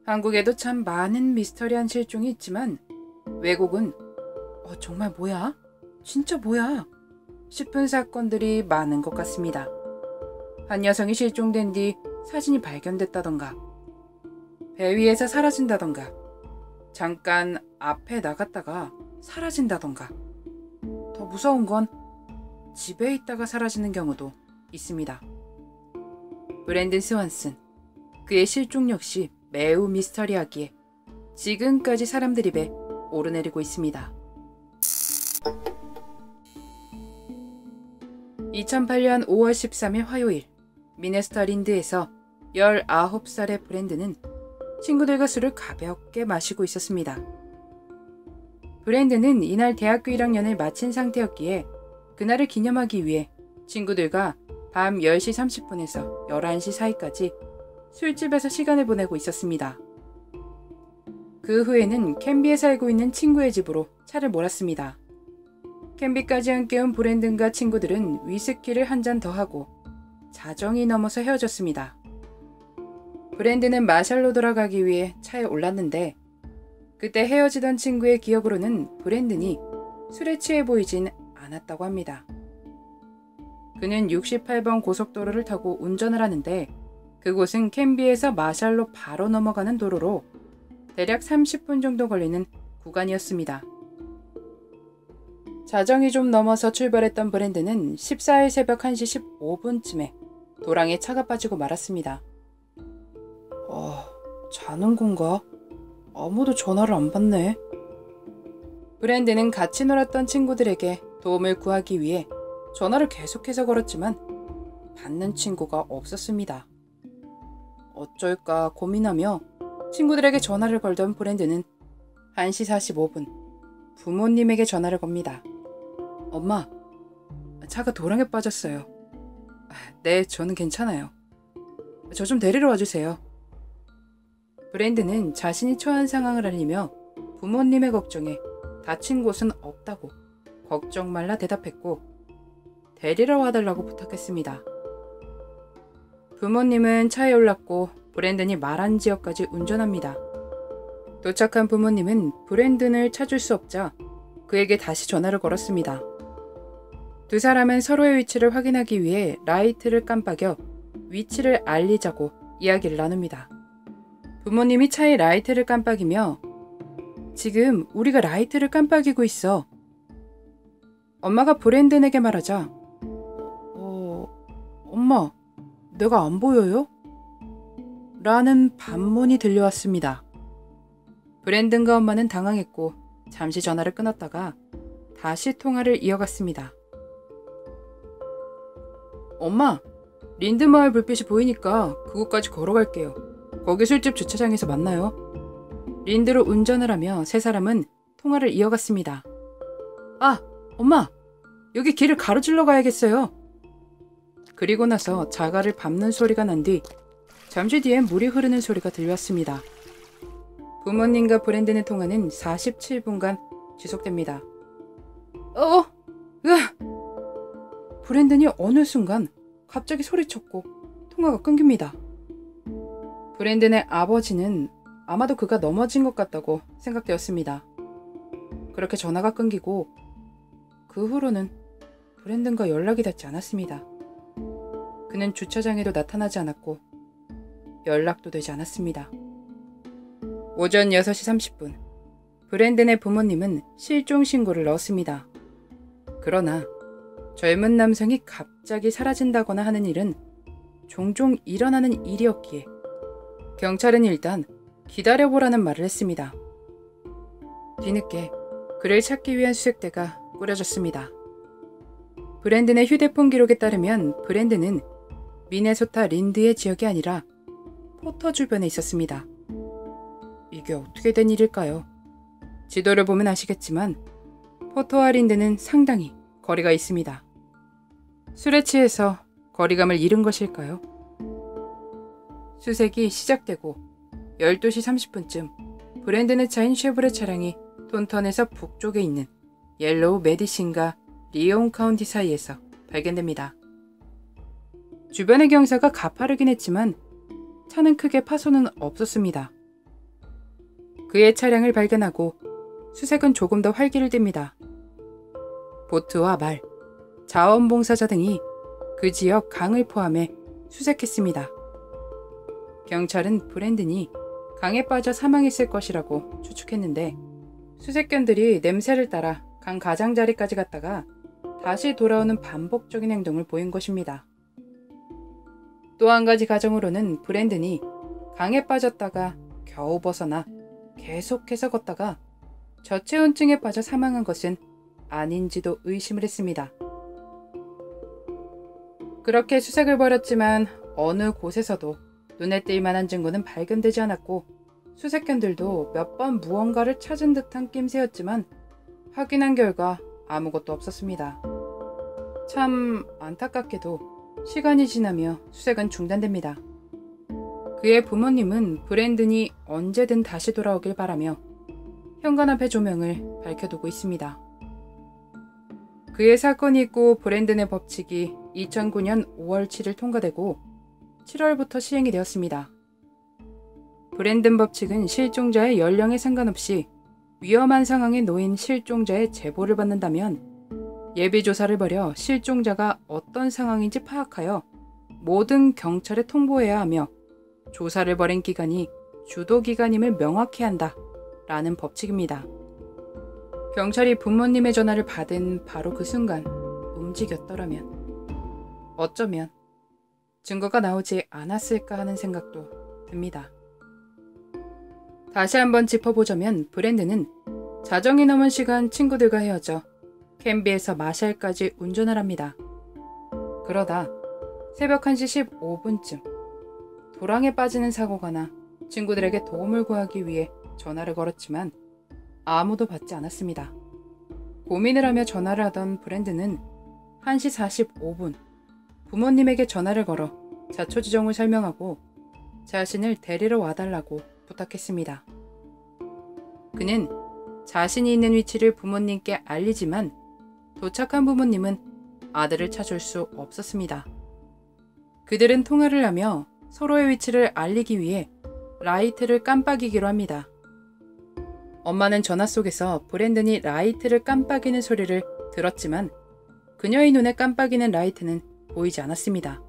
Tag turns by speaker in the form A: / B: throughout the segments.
A: 한국에도 참 많은 미스터리한 실종이 있지만 외국은 정말 뭐야? 진짜 뭐야? 싶은 사건들이 많은 것 같습니다. 한 여성이 실종된 뒤 사진이 발견됐다던가, 배 위에서 사라진다던가, 잠깐 앞에 나갔다가 사라진다던가, 더 무서운 건 집에 있다가 사라지는 경우도 있습니다. 브랜든 스완슨, 그의 실종 역시 매우 미스터리하기에 지금까지 사람들 입에 오르내리고 있습니다. 2008년 5월 13일 화요일, 미네소타 린드에서 19살의 브랜든은 친구들과 술을 가볍게 마시고 있었습니다. 브랜든은 이날 대학교 1학년을 마친 상태였기에 그날을 기념하기 위해 친구들과 밤 10시 30분에서 11시 사이까지 술집에서 시간을 보내고 있었습니다. 그 후에는 캔비에 살고 있는 친구의 집으로 차를 몰았습니다. 캔비까지 함께 온 브랜든과 친구들은 위스키를 한 잔 더 하고 자정이 넘어서 헤어졌습니다. 브랜든은 마샬로 돌아가기 위해 차에 올랐는데 그때 헤어지던 친구의 기억으로는 브랜든이 술에 취해 보이진 않았다고 합니다. 그는 68번 고속도로를 타고 운전을 하는데 그곳은 캔비에서 마샬로 바로 넘어가는 도로로 대략 30분 정도 걸리는 구간이었습니다. 자정이 좀 넘어서 출발했던 브랜든은 14일 새벽 1시 15분쯤에 도랑에 차가 빠지고 말았습니다. 자는 건가? 아무도 전화를 안 받네. 브랜든은 같이 놀았던 친구들에게 도움을 구하기 위해 전화를 계속해서 걸었지만 받는 친구가 없었습니다. 어쩔까 고민하며 친구들에게 전화를 걸던 브랜든은 1시 45분 부모님에게 전화를 겁니다. 엄마, 차가 도랑에 빠졌어요. 네, 저는 괜찮아요. 저 좀 데리러 와주세요. 브랜든은 자신이 처한 상황을 알리며 부모님의 걱정에 다친 곳은 없다고 걱정 말라 대답했고 데리러 와달라고 부탁했습니다. 부모님은 차에 올랐고 브랜든이 말한 지역까지 운전합니다. 도착한 부모님은 브랜든을 찾을 수 없자 그에게 다시 전화를 걸었습니다. 두 사람은 서로의 위치를 확인하기 위해 라이트를 깜빡여 위치를 알리자고 이야기를 나눕니다. 부모님이 차에 라이트를 깜빡이며 지금 우리가 라이트를 깜빡이고 있어. 엄마가 브랜든에게 말하자 엄마, 내가 안 보여요? 라는 반문이 들려왔습니다. 브랜든과 엄마는 당황했고 잠시 전화를 끊었다가 다시 통화를 이어갔습니다. 엄마, 린드 마을 불빛이 보이니까 그곳까지 걸어갈게요. 거기 술집 주차장에서 만나요. 린드로 운전을 하며 세 사람은 통화를 이어갔습니다. 엄마, 여기 길을 가로질러 가야겠어요. 그리고 나서 자갈을 밟는 소리가 난 뒤 잠시 뒤엔 물이 흐르는 소리가 들려왔습니다. 부모님과 브랜든의 통화는 47분간 지속됩니다. 브랜든이 어느 순간 갑자기 소리쳤고 통화가 끊깁니다. 브랜든의 아버지는 아마도 그가 넘어진 것 같다고 생각되었습니다. 그렇게 전화가 끊기고 그 후로는 브랜든과 연락이 닿지 않았습니다. 그는 주차장에도 나타나지 않았고 연락도 되지 않았습니다. 오전 6시 30분 브랜든의 부모님은 실종 신고를 넣었습니다. 그러나 젊은 남성이 갑자기 사라진다거나 하는 일은 종종 일어나는 일이었기에 경찰은 일단 기다려보라는 말을 했습니다. 뒤늦게 그를 찾기 위한 수색대가 꾸려졌습니다. 브랜든의 휴대폰 기록에 따르면 브랜든은 미네소타 린드의 지역이 아니라 포터 주변에 있었습니다. 이게 어떻게 된 일일까요? 지도를 보면 아시겠지만 포터와 린드는 상당히 거리가 있습니다. 술에 취해서 거리감을 잃은 것일까요? 수색이 시작되고 12시 30분쯤 브랜든의 차인 쉐보레 차량이 톤턴에서 북쪽에 있는 옐로우 메디신과 리온 카운티 사이에서 발견됩니다. 주변의 경사가 가파르긴 했지만 차는 크게 파손은 없었습니다. 그의 차량을 발견하고 수색은 조금 더 활기를 띱니다. 보트와 말, 자원봉사자 등이 그 지역 강을 포함해 수색했습니다. 경찰은 브랜든이 강에 빠져 사망했을 것이라고 추측했는데 수색견들이 냄새를 따라 강 가장자리까지 갔다가 다시 돌아오는 반복적인 행동을 보인 것입니다. 또 한 가지 가정으로는 브랜든이 강에 빠졌다가 겨우 벗어나 계속해서 걷다가 저체온증에 빠져 사망한 것은 아닌지도 의심을 했습니다. 그렇게 수색을 벌였지만 어느 곳에서도 눈에 띌 만한 증거는 발견되지 않았고 수색견들도 몇 번 무언가를 찾은 듯한 낌새였지만 확인한 결과 아무것도 없었습니다. 참 안타깝게도 시간이 지나며 수색은 중단됩니다. 그의 부모님은 브랜든이 언제든 다시 돌아오길 바라며 현관 앞에 조명을 밝혀두고 있습니다. 그의 사건이 있고 브랜든의 법칙이 2009년 5월 7일 통과되고 7월부터 시행이 되었습니다. 브랜든 법칙은 실종자의 연령에 상관없이 위험한 상황에 놓인 실종자의 제보를 받는다면 예비조사를 벌여 실종자가 어떤 상황인지 파악하여 모든 경찰에 통보해야 하며 조사를 벌인 기관이 주도기관임을 명확히 한다 라는 법칙입니다. 경찰이 부모님의 전화를 받은 바로 그 순간 움직였더라면 어쩌면 증거가 나오지 않았을까 하는 생각도 듭니다. 다시 한번 짚어보자면 브랜든은 자정이 넘은 시간 친구들과 헤어져 캔비에서 마샬까지 운전을 합니다. 그러다 새벽 1시 15분쯤 도랑에 빠지는 사고가 나 친구들에게 도움을 구하기 위해 전화를 걸었지만 아무도 받지 않았습니다. 고민을 하며 전화를 하던 브랜든은 1시 45분 부모님에게 전화를 걸어 자초지종을 설명하고 자신을 데리러 와달라고 부탁했습니다. 그는 자신이 있는 위치를 부모님께 알리지만 도착한 부모님은 아들을 찾을 수 없었습니다. 그들은 통화를 하며 서로의 위치를 알리기 위해 라이트를 깜빡이기로 합니다. 엄마는 전화 속에서 브랜든이 라이트를 깜빡이는 소리를 들었지만 그녀의 눈에 깜빡이는 라이트는 보이지 않았습니다.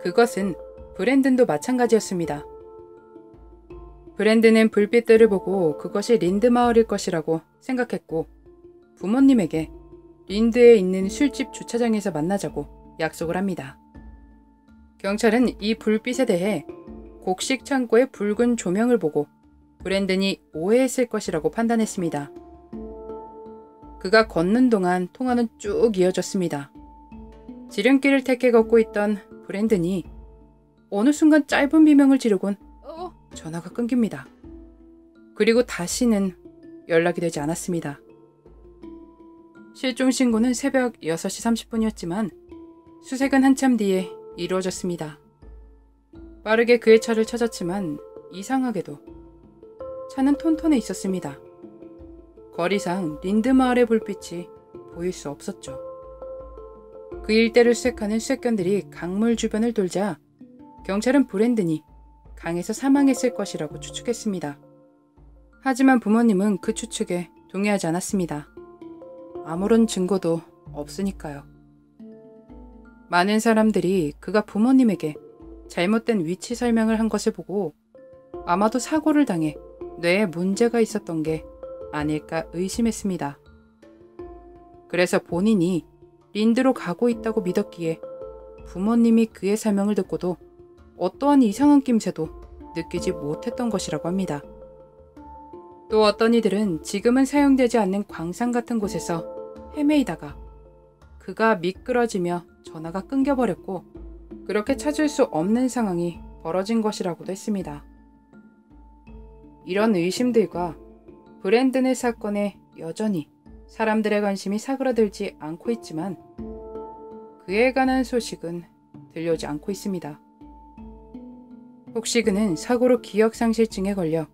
A: 그것은 브랜든도 마찬가지였습니다. 브랜든은 불빛들을 보고 그것이 린드 마을일 것이라고 생각했고 부모님에게 린드에 있는 술집 주차장에서 만나자고 약속을 합니다. 경찰은 이 불빛에 대해 곡식 창고의 붉은 조명을 보고 브랜든이 오해했을 것이라고 판단했습니다. 그가 걷는 동안 통화는 쭉 이어졌습니다. 지름길을 택해 걷고 있던 브랜든이 어느 순간 짧은 비명을 지르곤 전화가 끊깁니다. 그리고 다시는 연락이 되지 않았습니다. 실종 신고는 새벽 6시 30분이었지만 수색은 한참 뒤에 이루어졌습니다. 빠르게 그의 차를 찾았지만 이상하게도 차는 톤톤해 있었습니다. 거리상 린드 마을의 불빛이 보일 수 없었죠. 그 일대를 수색하는 수색견들이 강물 주변을 돌자 경찰은 브랜든이 강에서 사망했을 것이라고 추측했습니다. 하지만 부모님은 그 추측에 동의하지 않았습니다. 아무런 증거도 없으니까요. 많은 사람들이 그가 부모님에게 잘못된 위치 설명을 한 것을 보고 아마도 사고를 당해 뇌에 문제가 있었던 게 아닐까 의심했습니다. 그래서 본인이 린드로 가고 있다고 믿었기에 부모님이 그의 설명을 듣고도 어떠한 이상한 낌새도 느끼지 못했던 것이라고 합니다. 또 어떤 이들은 지금은 사용되지 않는 광산 같은 곳에서 헤매이다가 그가 미끄러지며 전화가 끊겨버렸고 그렇게 찾을 수 없는 상황이 벌어진 것이라고도 했습니다. 이런 의심들과 브랜든의 사건에 여전히 사람들의 관심이 사그라들지 않고 있지만 그에 관한 소식은 들려오지 않고 있습니다. 혹시 그는 사고로 기억상실증에 걸려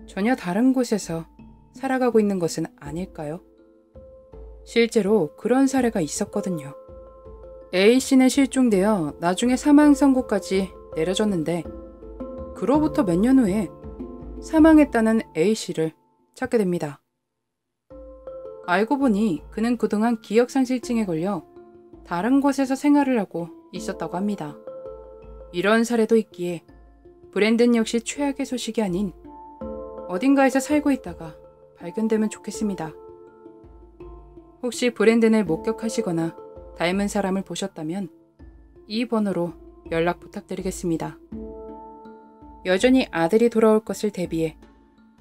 A: 전혀 다른 곳에서 살아가고 있는 것은 아닐까요? 실제로 그런 사례가 있었거든요. A씨는 실종되어 나중에 사망 선고까지 내려졌는데 그로부터 몇 년 후에 사망했다는 A씨를 찾게 됩니다. 알고 보니 그는 그동안 기억상실증에 걸려 다른 곳에서 생활을 하고 있었다고 합니다. 이런 사례도 있기에 브랜든 역시 최악의 소식이 아닌 어딘가에서 살고 있다가 발견되면 좋겠습니다. 혹시 브랜든을 목격하시거나 닮은 사람을 보셨다면 이 번호로 연락 부탁드리겠습니다. 여전히 아들이 돌아올 것을 대비해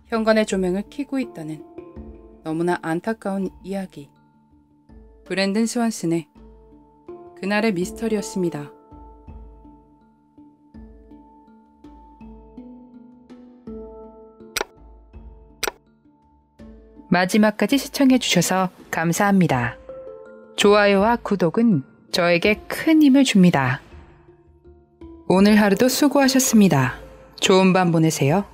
A: 현관의 조명을 켜고 있다는 너무나 안타까운 이야기. 브랜든 스완슨의 그날의 미스터리였습니다. 마지막까지 시청해주셔서 감사합니다. 좋아요와 구독은 저에게 큰 힘을 줍니다. 오늘 하루도 수고하셨습니다. 좋은 밤 보내세요.